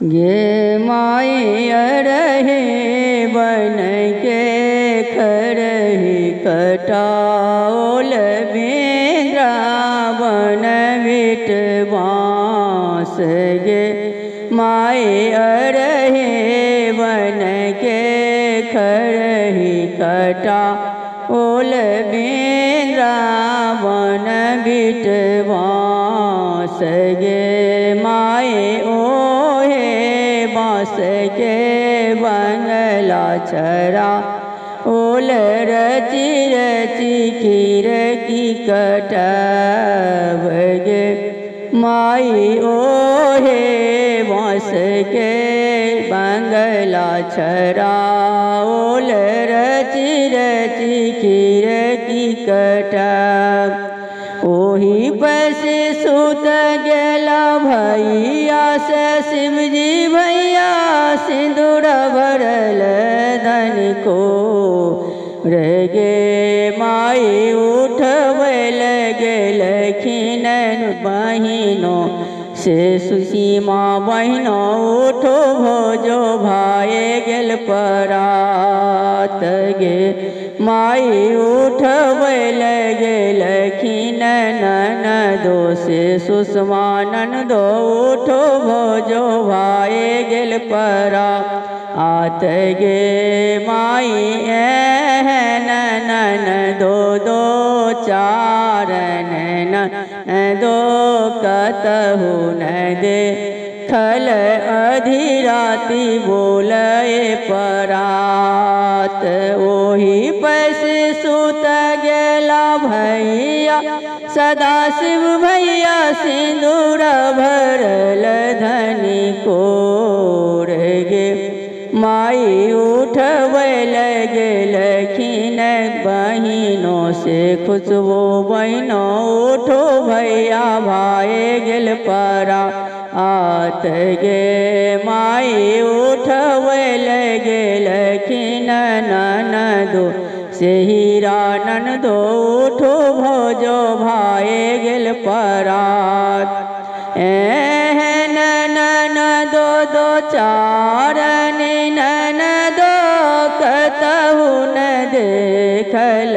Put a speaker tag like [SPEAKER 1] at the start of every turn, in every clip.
[SPEAKER 1] गे माई अरहे बन के खरही कटाओल बेंद्रा बन बिट बाँस गे माई अरहे बन के खरही कटाओल बेंद्रा बन बिट बाँस गे माई बाँस के बंगला छरा ओल रची रची खीर की कटब गे माई ओहे बाँस के बंगला छरा ओल रची रची खीर की कटब ओही पैसे सुत गेला भैया से शिवजी भैया सिंदूर भरल धन को गे माई उठबल गेलखिन बहिनों से सुसीमा बहिनों उठो भोजो भाई गेल परात गे माई उठबल गेलखिन ननदो से सुषमा ननदो उठो भोजो भाई गेल परा आत गे माई ननदो दो चारन दो कतहु न दे खल अधिराती बोले परात ओही पैसे सुत गेला भैया सदाशिव भैया सिंदूर भरल धनी को गे माई उठबल गेलखिन बहिनों से खुशबू बहिनों उठो भैया भाई गेल परा आत गे माई उठबल गेलखिन ननदो से हीरा ननदो उठो भोजो भाई गेल परात ननदो दो चारन ननदो कतहु न देखल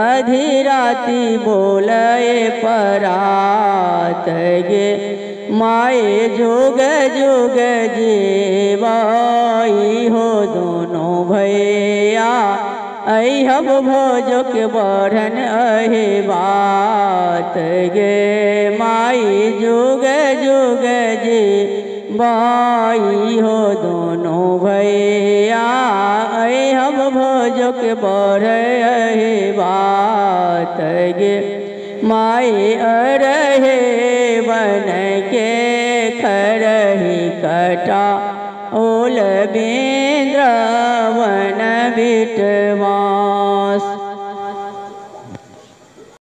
[SPEAKER 1] अधिराती बोले परात गे माए जुग जुग जीवाई हो दोनों भैया अहब भोजो के बढ़न अहे बात गे माई जुग जुग जी बाई हो दोनों भैया अहब भोजो के बढ़ अहे बात गे माई अरहे बन के खरही कटा ओल बेंद्रा वन बिटवा